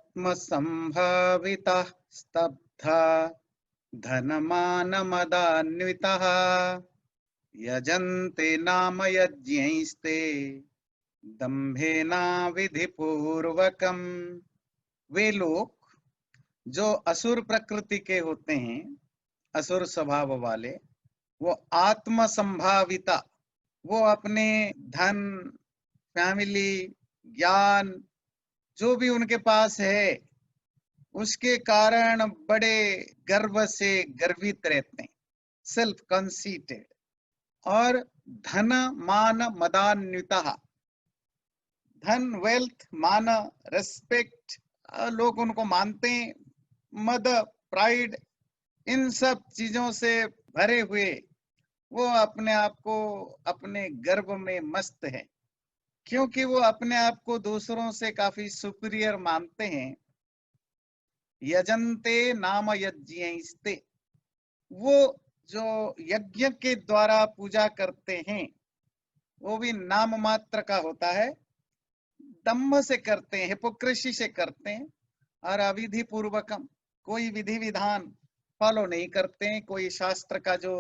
आत्म संभाविता स्तब्धा धनमानमदान्वितः यजन्ते नाम यज्ञैस्ते दंभेना विधिपूर्वकम। वे लोग जो असुर प्रकृति के होते हैं, असुर स्वभाव वाले, वो आत्म संभाविता, वो अपने धन, फैमिली, ज्ञान जो भी उनके पास है उसके कारण बड़े गर्व से गर्वित रहते हैं, सेल्फ कंसीटेड। और धन मान मदान्विता, धन, वेल्थ, मान, रेस्पेक्ट, लोग उनको मानते हैं, मद, प्राइड, इन सब चीजों से भरे हुए वो अपने आप को अपने गर्व में मस्त है, क्योंकि वो अपने आप को दूसरों से काफी सुपीरियर मानते हैं। यजन्ते नाम यज्ञैस्ते, वो जो यज्ञ के द्वारा पूजा करते हैं वो भी नाम मात्र का होता है, दम्भ से करते हैं, हिपोक्रेसी से करते हैं, और अविधि पूर्वकम, कोई विधि विधान फॉलो नहीं करते हैं, कोई शास्त्र का जो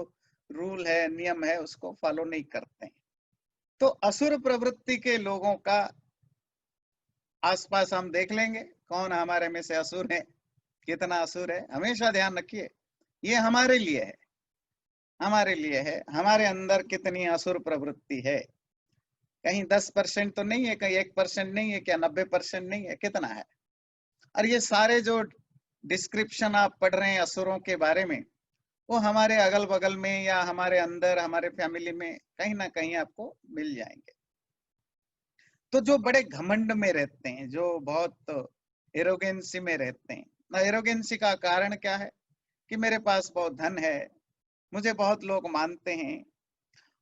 रूल है, नियम है, उसको फॉलो नहीं करते हैं। तो असुर प्रवृत्ति के लोगों का आसपास हम देख लेंगे कौन हमारे में से असुर है, कितना असुर है। हमेशा ध्यान रखिए, ये हमारे लिए है, हमारे लिए है, हमारे अंदर कितनी असुर प्रवृत्ति है। कहीं 10% तो नहीं है, कहीं 1% नहीं है, क्या 90% नहीं है, कितना है। और ये सारे जो डिस्क्रिप्शन आप पढ़ रहे हैं असुरों के बारे में, वो हमारे अगल बगल में या हमारे अंदर, हमारे फैमिली में कहीं ना कहीं आपको मिल जाएंगे। तो जो बड़े घमंड में रहते हैं, जो बहुत एरोगेंसी में रहते हैं, एरोगेंसी का कारण क्या है कि मेरे पास बहुत धन है, मुझे बहुत लोग मानते हैं,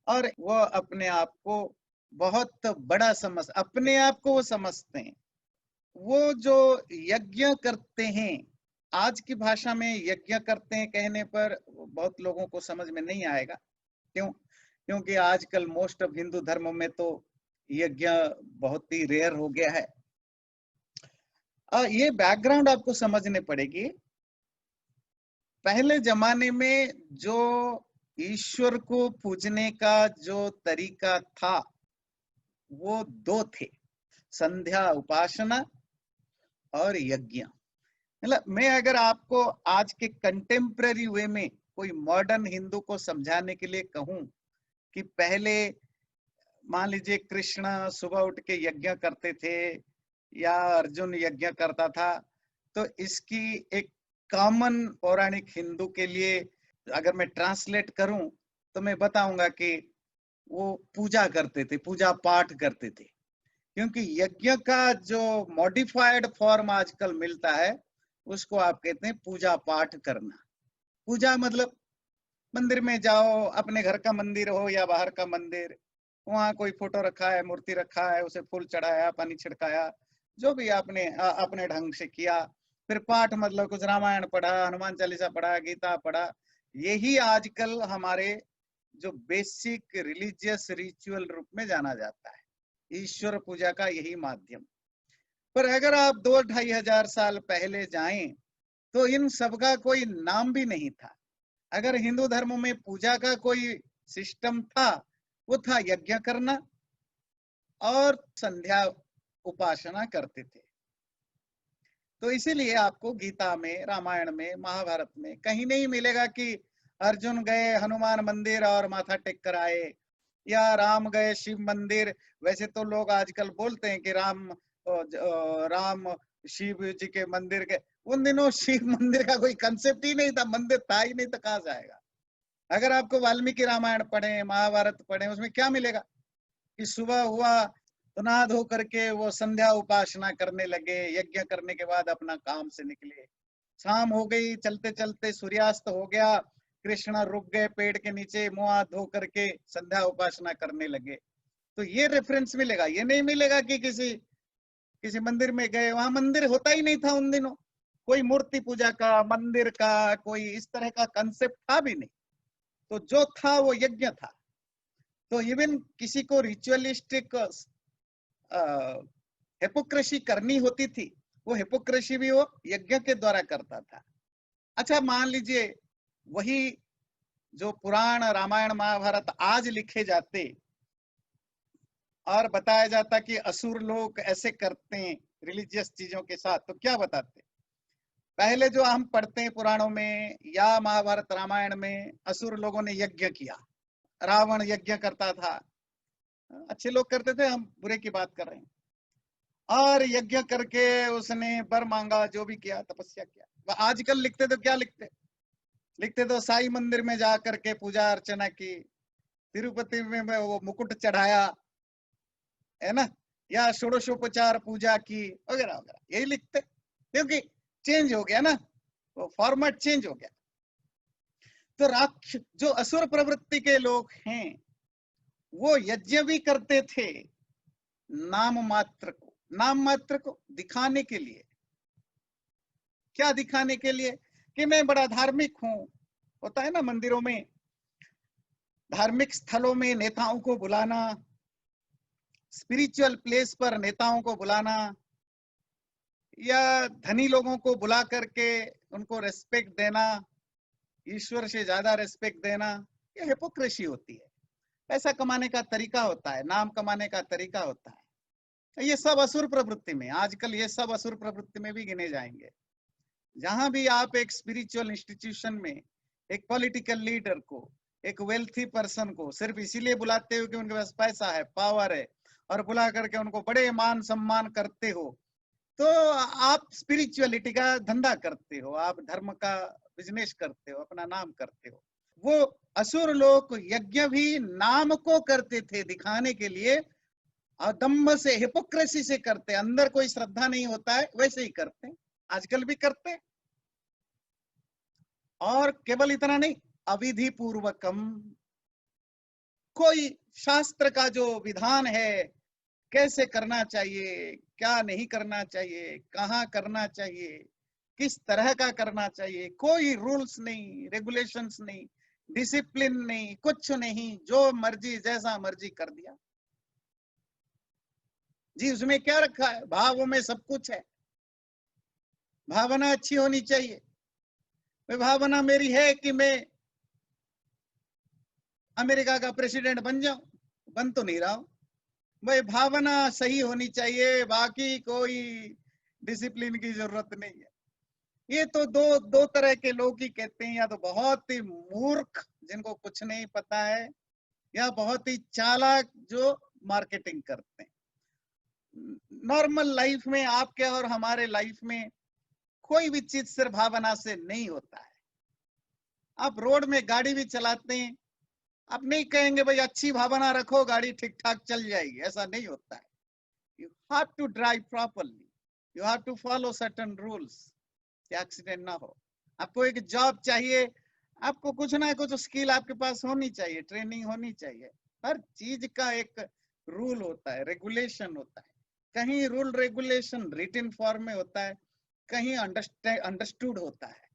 और वो अपने आप को बहुत बड़ा अपने आप को वो समझते हैं। वो जो यज्ञ करते हैं, आज की भाषा में यज्ञ करते हैं कहने पर बहुत लोगों को समझ में नहीं आएगा। क्यों? क्योंकि आजकल मोस्ट ऑफ हिंदू धर्म में तो यज्ञ बहुत ही रेयर हो गया है। ये बैकग्राउंड आपको समझने पड़ेगी। पहले जमाने में जो ईश्वर को पूजने का जो तरीका था वो दो थे, संध्या उपासना और यज्ञ। मतलब मैं अगर आपको आज के कंटेम्पररी वे में कोई मॉडर्न हिंदू को समझाने के लिए कहूं कि पहले मान लीजिए कृष्ण सुबह उठ के यज्ञ करते थे या अर्जुन यज्ञ करता था, तो इसकी एक कॉमन पौराणिक हिंदू के लिए अगर मैं ट्रांसलेट करूं तो मैं बताऊंगा कि वो पूजा करते थे, पूजा पाठ करते थे। क्योंकि यज्ञ का जो मॉडिफाइड फॉर्म आजकल मिलता है उसको आप कहते हैं पूजा पाठ करना। पूजा मतलब मंदिर में जाओ, अपने घर का मंदिर हो या बाहर का मंदिर, वहां कोई फोटो रखा है, मूर्ति रखा है, उसे फूल चढ़ाया, पानी छिड़काया, जो भी आपने अपने ढंग से किया। फिर पाठ मतलब कुछ रामायण पढ़ा, हनुमान चालीसा पढ़ा, गीता पढ़ा। यही आजकल हमारे जो बेसिक रिलीजियस रिचुअल रूप में जाना जाता है, ईश्वर पूजा का यही माध्यम। पर अगर आप 2-2,500 साल पहले जाएं तो इन सब का कोई नाम भी नहीं था। अगर हिंदू धर्म में पूजा का कोई सिस्टम था, वो था यज्ञ करना और संध्या उपासना करते थे। तो इसीलिए आपको गीता में, रामायण में, महाभारत में कहीं नहीं मिलेगा कि अर्जुन गए हनुमान मंदिर और माथा टेक कर आए, या राम गए शिव मंदिर। वैसे तो लोग आजकल बोलते हैं कि राम शिव जी के मंदिर के, उन दिनों शिव मंदिर का कोई कंसेप्ट ही नहीं था, मंदिर था ही नहीं, तो कहां से आएगा। अगर आपको वाल्मीकि रामायण पढ़े, महाभारत पढ़े, उसमें क्या मिलेगा कि सुबह हुआ तो नहा धो करके वो संध्या उपासना करने लगे, यज्ञ करने के बाद अपना काम से निकले, शाम हो गई, चलते चलते सूर्यास्त हो गया, कृष्ण रुक गए पेड़ के नीचे, मुंह हाथ धो करके संध्या उपासना करने लगे। तो ये रेफरेंस मिलेगा, ये नहीं मिलेगा कि किसी किसी मंदिर में गए, वहां मंदिर होता ही नहीं था उन दिनों, कोई मूर्ति पूजा का, मंदिर का कोई इस तरह का कंसेप्ट था भी नहीं। तो जो था वो यज्ञ था। तो इवन किसी को रिचुअलिस्टिक हिपोक्रेसी करनी होती थी, वो हिपोक्रेसी भी वो यज्ञ के द्वारा करता था। अच्छा मान लीजिए वही जो पुराण रामायण महाभारत आज लिखे जाते और बताया जाता कि असुर लोग ऐसे करते हैं रिलीजियस चीजों के साथ, तो क्या बताते? पहले जो हम पढ़ते हैं पुराणों में या महाभारत रामायण में, असुर लोगों ने यज्ञ किया, रावण यज्ञ करता था, अच्छे लोग करते थे, हम बुरे की बात कर रहे हैं, और यज्ञ करके उसने वर मांगा, जो भी किया, तपस्या किया। आजकल लिखते तो क्या लिखते? लिखते तो साई मंदिर में जा करके पूजा अर्चना की, तिरुपति में वो मुकुट चढ़ाया, है ना, या षोडशोपचार पूजा की, वगैरह वगैरह, यही लिखते, क्योंकि चेंज हो गया ना, वो फॉर्मेट चेंज हो गया। तो राक्ष जो असुर प्रवृत्ति के लोग हैं वो यज्ञ भी करते थे नाम मात्र को दिखाने के लिए। क्या दिखाने के लिए? कि मैं बड़ा धार्मिक हूं। होता है ना मंदिरों में, धार्मिक स्थलों में नेताओं को बुलाना, स्पिरिचुअल प्लेस पर नेताओं को बुलाना, या धनी लोगों को बुला करके उनको रेस्पेक्ट देना, ईश्वर से ज्यादा रेस्पेक्ट देना, ये हिपोक्रेसी होती है। पैसा कमाने का तरीका होता है, नाम कमाने का तरीका होता है। ये सब असुर प्रवृत्ति में, आजकल ये सब असुर प्रवृत्ति में भी गिने जाएंगे। जहां भी आप एक स्पिरिचुअल इंस्टीट्यूशन में एक पॉलिटिकल लीडर को, एक वेल्थी पर्सन को सिर्फ इसीलिए बुलाते हो कि उनके पास पैसा है, पावर है, और बुला करके उनको बड़े मान सम्मान करते हो, तो आप स्पिरिचुअलिटी का धंधा करते हो, आप धर्म का बिजनेस करते हो, अपना नाम करते हो। वो असुर लोग यज्ञ भी नाम को करते थे, दिखाने के लिए, और दम्भ से, हिपोक्रेसी से करते, अंदर कोई श्रद्धा नहीं होता है, वैसे ही करते, आजकल भी करते। और केवल इतना नहीं, अविधि पूर्वकम, कोई शास्त्र का जो विधान है, कैसे करना चाहिए, क्या नहीं करना चाहिए, कहाँ करना चाहिए, किस तरह का करना चाहिए, कोई रूल्स नहीं, रेगुलेशंस नहीं, डिसिप्लिन नहीं, कुछ नहीं, जो मर्जी जैसा मर्जी कर दिया जी। उसमें क्या रखा है? भावों में सब कुछ है। भावना अच्छी होनी चाहिए। भावना मेरी है कि मैं अमेरिका का प्रेसिडेंट बन जाऊं, बन तो नहीं रहा हूं भाई। भावना सही होनी चाहिए, बाकी कोई डिसिप्लिन की जरूरत नहीं है। ये तो दो तरह के लोग ही कहते हैं, या तो बहुत ही मूर्ख जिनको कुछ नहीं पता है, या बहुत ही चालाक जो मार्केटिंग करते हैं। नॉर्मल लाइफ में, आपके और हमारे लाइफ में कोई भी चीज सिर्फ भावना से नहीं होता है। आप रोड में गाड़ी भी चलाते हैं, आप नहीं कहेंगे भाई अच्छी भावना रखो, गाड़ी ठीक ठाक चल जाएगी, ऐसा नहीं होता है। You have to drive properly, you have to follow certain rules, accident ना हो। आपको एक जॉब चाहिए, आपको कुछ ना कुछ स्किल आपके पास होनी चाहिए, ट्रेनिंग होनी चाहिए। हर चीज का एक रूल होता है, रेगुलेशन होता है। कहीं रूल रेगुलेशन रिटन फॉर्म में होता है, कहीं अंडरस्टूड होता है,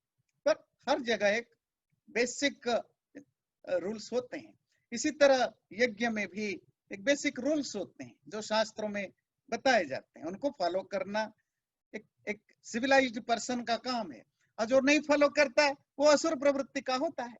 पर हर जगह एक बेसिक रूल्स होते हैं। इसी तरह यज्ञ में भी एक बेसिक रूल्स होते हैं जो शास्त्रों में बताए जाते हैं, उनको फॉलो करना एक सिविलाइज्ड पर्सन का काम है। और जो नहीं फॉलो करता है वो असुर प्रवृत्ति का होता है।